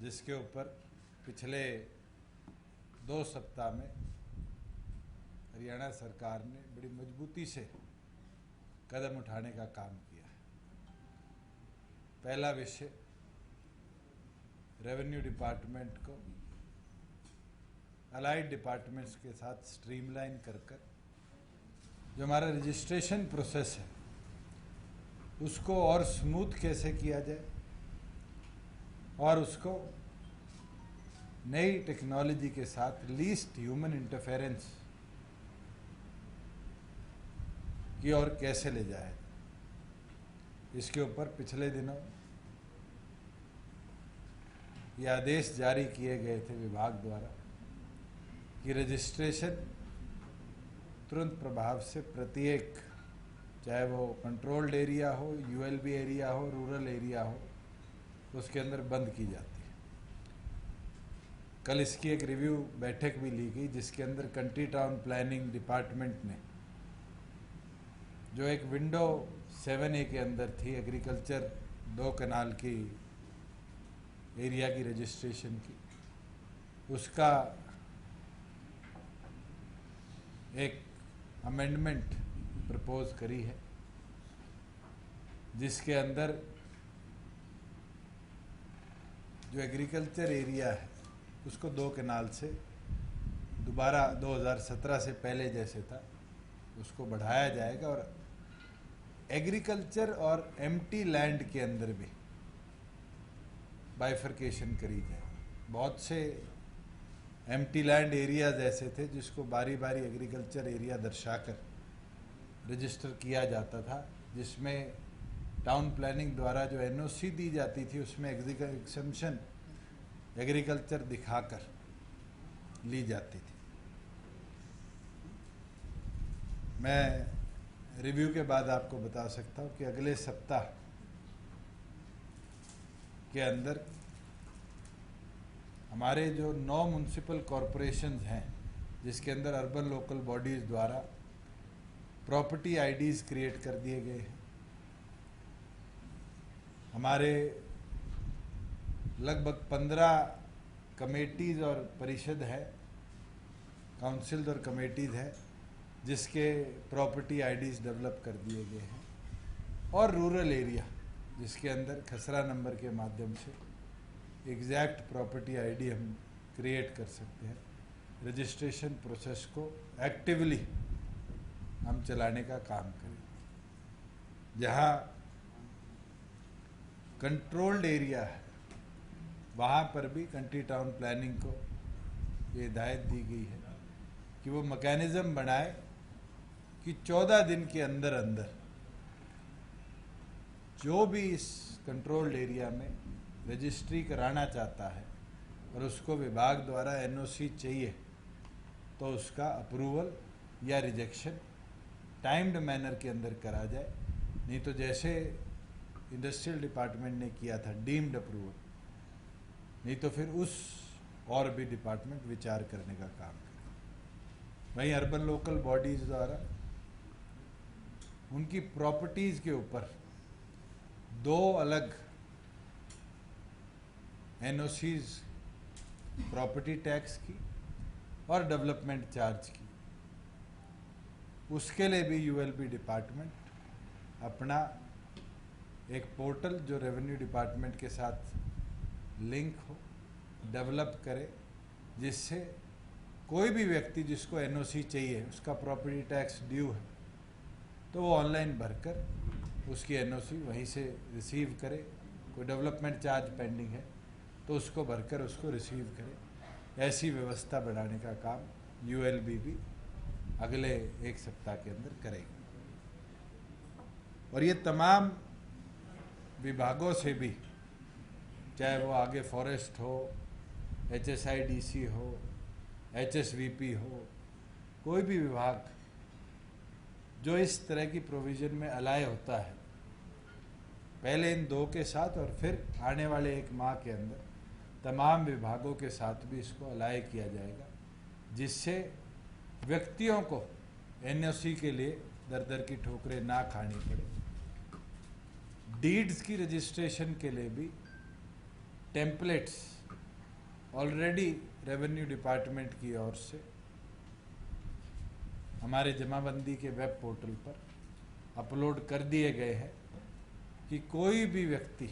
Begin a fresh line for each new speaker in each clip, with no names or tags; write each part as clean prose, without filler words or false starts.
जिसके ऊपर पिछले 2 सप्ताह में हरियाणा सरकार ने बड़ी मजबूती से कदम उठाने का काम किया है। पहला विषय, रेवेन्यू डिपार्टमेंट को अलाइड डिपार्टमेंट्स के साथ स्ट्रीमलाइन कर जो हमारा रजिस्ट्रेशन प्रोसेस है उसको और स्मूथ कैसे किया जाए और उसको नई टेक्नोलॉजी के साथ लीस्ट ह्यूमन इंटरफेरेंस की ओर कैसे ले जाए। इसके ऊपर पिछले दिनों ये आदेश जारी किए गए थे विभाग द्वारा कि रजिस्ट्रेशन तुरंत प्रभाव से प्रत्येक, चाहे वो कंट्रोल्ड एरिया हो, यूएलबी एरिया हो, रूरल एरिया हो, उसके अंदर बंद की जाती है। कल इसकी एक रिव्यू बैठक भी ली गई जिसके अंदर कंट्री टाउन प्लानिंग डिपार्टमेंट ने जो एक विंडो 7A के अंदर थी एग्रीकल्चर 2 कनाल की एरिया की रजिस्ट्रेशन की, उसका एक अमेंडमेंट प्रपोज करी है जिसके अंदर जो एग्रीकल्चर एरिया है उसको 2 कनाल से दोबारा 2017 से पहले जैसे था उसको बढ़ाया जाएगा और एग्रीकल्चर और एम्प्टी लैंड के अंदर भी बाइफर्केशन करी जाए। बहुत से एम्प्टी लैंड एरियाज ऐसे थे जिसको बारी बारी एग्रीकल्चर एरिया दर्शाकर रजिस्टर किया जाता था, जिसमें टाउन प्लानिंग द्वारा जो एनओसी दी जाती थी उसमें एग्जेम्पशन एग्रीकल्चर दिखाकर ली जाती थी। मैं रिव्यू के बाद आपको बता सकता हूँ कि अगले सप्ताह के अंदर हमारे जो 9 म्युनिसिपल कॉरपोरेशंस हैं जिसके अंदर अर्बन लोकल बॉडीज़ द्वारा प्रॉपर्टी आईडीज़ क्रिएट कर दिए गए हैं। हमारे लगभग 15 कमेटीज़ और परिषद है, काउंसिल्स और कमेटीज़ है जिसके प्रॉपर्टी आईडीज़ डेवलप कर दिए गए हैं। और रूरल एरिया जिसके अंदर खसरा नंबर के माध्यम से एग्जैक्ट प्रॉपर्टी आईडी हम क्रिएट कर सकते हैं। रजिस्ट्रेशन प्रोसेस को एक्टिवली हम चलाने का काम करें। जहाँ कंट्रोल्ड एरिया है वहाँ पर भी कंट्री टाउन प्लानिंग को ये हिदायत दी गई है कि वो मैकेनिज्म बनाए कि 14 दिन के अंदर अंदर जो भी इस कंट्रोल्ड एरिया में रजिस्ट्री कराना चाहता है और उसको विभाग द्वारा एनओसी चाहिए तो उसका अप्रूवल या रिजेक्शन टाइम्ड मैनर के अंदर करा जाए। नहीं तो जैसे इंडस्ट्रियल डिपार्टमेंट ने किया था डीम्ड अप्रूवल, नहीं तो फिर उस और भी डिपार्टमेंट विचार करने का काम करे। वहीं अर्बन लोकल बॉडीज़ द्वारा उनकी प्रॉपर्टीज़ के ऊपर 2 अलग एनओसीज प्रॉपर्टी टैक्स की और डेवलपमेंट चार्ज की, उसके लिए भी यूएलबी डिपार्टमेंट अपना एक पोर्टल जो रेवेन्यू डिपार्टमेंट के साथ लिंक हो डेवलप करे, जिससे कोई भी व्यक्ति जिसको एनओसी चाहिए, उसका प्रॉपर्टी टैक्स ड्यू है, तो वो ऑनलाइन भरकर उसकी एनओसी वहीं से रिसीव करे। कोई डेवलपमेंट चार्ज पेंडिंग है तो उसको भरकर उसको रिसीव करे। ऐसी व्यवस्था बनाने का काम यूएलबी भी अगले 1 सप्ताह के अंदर करेगी। और ये तमाम विभागों से भी, चाहे वो आगे फॉरेस्ट हो, HSIDC हो, HSVP हो, कोई भी विभाग जो इस तरह की प्रोविज़न में अलाय होता है, पहले इन 2 के साथ और फिर आने वाले 1 माह के अंदर तमाम विभागों के साथ भी इसको अलाय किया जाएगा, जिससे व्यक्तियों को एनओसी के लिए दर दर की ठोकरें ना खानी पड़े। डीड्स की रजिस्ट्रेशन के लिए भी टेम्पलेट्स ऑलरेडी रेवेन्यू डिपार्टमेंट की ओर से हमारे जमाबंदी के वेब पोर्टल पर अपलोड कर दिए गए हैं कि कोई भी व्यक्ति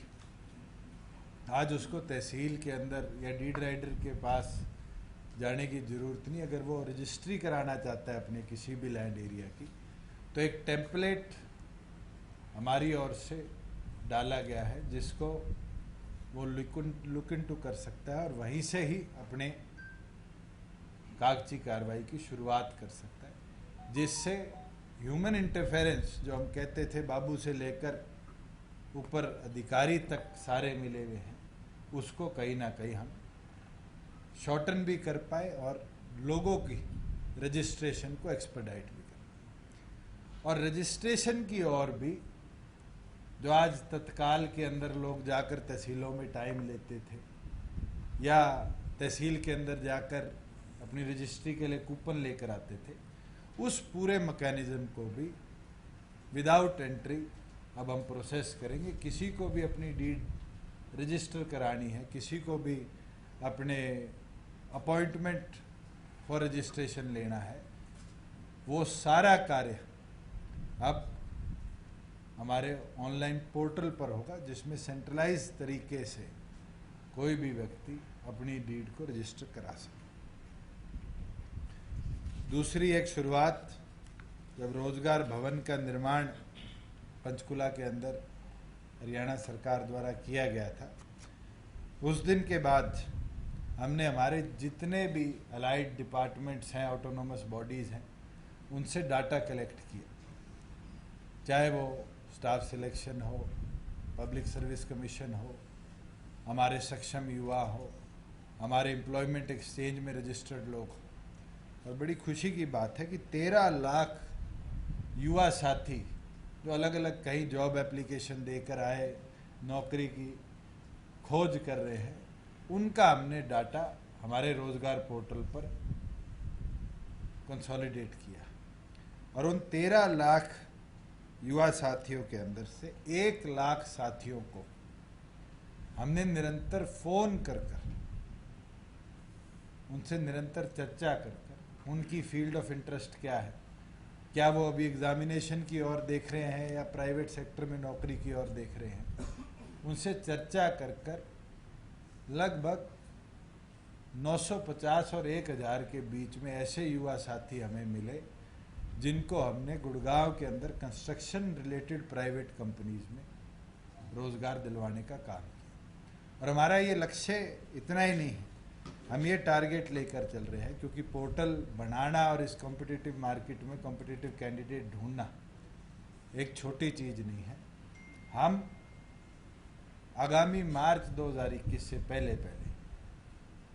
आज उसको तहसील के अंदर या डीड राइडर के पास जाने की ज़रूरत नहीं। अगर वो रजिस्ट्री कराना चाहता है अपने किसी भी लैंड एरिया की, तो एक टेम्पलेट हमारी ओर से डाला गया है जिसको वो लुक इनटू कर सकता है और वहीं से ही अपने कागजी कार्रवाई की शुरुआत कर सकता है, जिससे ह्यूमन इंटरफेरेंस जो हम कहते थे बाबू से लेकर ऊपर अधिकारी तक सारे मिले हुए हैं, उसको कहीं ना कहीं हम शॉर्टन भी कर पाए और लोगों की रजिस्ट्रेशन को एक्सपेडाइट भी कर पाए। और रजिस्ट्रेशन की ओर भी जो आज तत्काल के अंदर लोग जाकर तहसीलों में टाइम लेते थे या तहसील के अंदर जाकर अपनी रजिस्ट्री के लिए कूपन लेकर आते थे, उस पूरे मैकेनिज्म को भी विदाउट एंट्री अब हम प्रोसेस करेंगे। किसी को भी अपनी डीड रजिस्टर करानी है, किसी को भी अपने अपॉइंटमेंट फॉर रजिस्ट्रेशन लेना है, वो सारा कार्य अब हमारे ऑनलाइन पोर्टल पर होगा, जिसमें सेंट्रलाइज तरीके से कोई भी व्यक्ति अपनी डीड को रजिस्टर करा सके। दूसरी एक शुरुआत जब रोजगार भवन का निर्माण पंचकुला के अंदर हरियाणा सरकार द्वारा किया गया था, उस दिन के बाद हमने हमारे जितने भी अलाइड डिपार्टमेंट्स हैं, ऑटोनोमस बॉडीज़ हैं, उनसे डाटा कलेक्ट किया, चाहे वो स्टाफ सिलेक्शन हो, पब्लिक सर्विस कमीशन हो, हमारे सक्षम युवा हो, हमारे एम्प्लॉयमेंट एक्सचेंज में रजिस्टर्ड लोग हो। और बड़ी खुशी की बात है कि 13 लाख युवा साथी जो अलग अलग कई जॉब एप्लीकेशन देकर आए, नौकरी की खोज कर रहे हैं, उनका हमने डाटा हमारे रोजगार पोर्टल पर कंसोलिडेट किया और उन 13 लाख युवा साथियों के अंदर से 1 लाख साथियों को हमने निरंतर फोन कर उनसे निरंतर चर्चा कर उनकी फील्ड ऑफ इंटरेस्ट क्या है, क्या वो अभी एग्जामिनेशन की ओर देख रहे हैं या प्राइवेट सेक्टर में नौकरी की ओर देख रहे हैं, उनसे चर्चा कर लगभग 950 और 1000 के बीच में ऐसे युवा साथी हमें मिले जिनको हमने गुड़गांव के अंदर कंस्ट्रक्शन रिलेटेड प्राइवेट कंपनीज में रोजगार दिलवाने का काम किया। और हमारा ये लक्ष्य इतना ही नहीं है, हम ये टारगेट लेकर चल रहे हैं, क्योंकि पोर्टल बनाना और इस कॉम्पिटिटिव मार्केट में कॉम्पिटिटिव कैंडिडेट ढूंढना एक छोटी चीज़ नहीं है। हम आगामी मार्च 2021 से पहले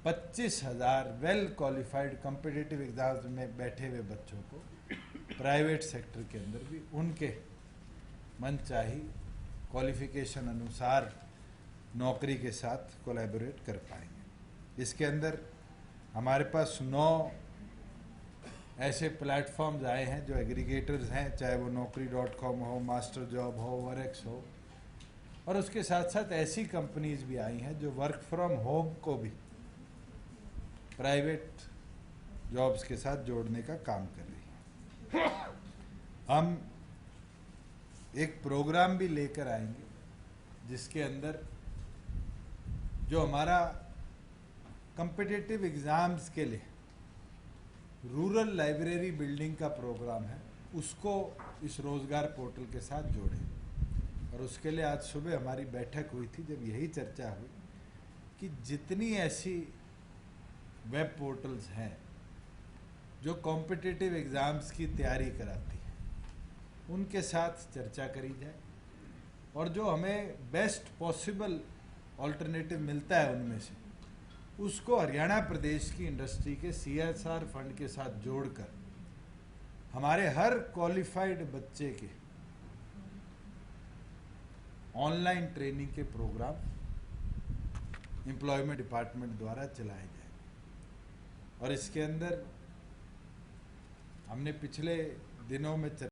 25,000 वेल क्वालिफाइड कॉम्पिटिटिव एग्जाम्स में बैठे हुए बच्चों को प्राइवेट सेक्टर के अंदर भी उनके मनचाही क्वालिफिकेशन अनुसार नौकरी के साथ कोलैबोरेट कर पाएंगे। इसके अंदर हमारे पास 9 ऐसे प्लेटफॉर्म्स आए हैं जो एग्रीगेटर्स हैं, चाहे वो naukri.com हो, मास्टर जॉब हो, वर्कस हो, और उसके साथ साथ ऐसी कंपनीज भी आई हैं जो वर्क फ्रॉम होम को भी प्राइवेट जॉब्स के साथ जोड़ने का काम कर रही हैं। हम एक प्रोग्राम भी लेकर आएंगे जिसके अंदर जो हमारा कॉम्पिटिटिव एग्ज़ाम्स के लिए रूरल लाइब्रेरी बिल्डिंग का प्रोग्राम है, उसको इस रोज़गार पोर्टल के साथ जोड़ें। और उसके लिए आज सुबह हमारी बैठक हुई थी, जब यही चर्चा हुई कि जितनी ऐसी वेब पोर्टल्स हैं जो कॉम्पिटिटिव एग्ज़ाम्स की तैयारी कराती हैं, उनके साथ चर्चा करी जाए और जो हमें बेस्ट पॉसिबल ऑल्टरनेटिव मिलता है उनमें से उसको हरियाणा प्रदेश की इंडस्ट्री के CSR फंड के साथ जोड़कर हमारे हर क्वालिफाइड बच्चे के ऑनलाइन ट्रेनिंग के प्रोग्राम एम्प्लॉयमेंट डिपार्टमेंट द्वारा चलाए जाए। और इसके अंदर हमने पिछले दिनों में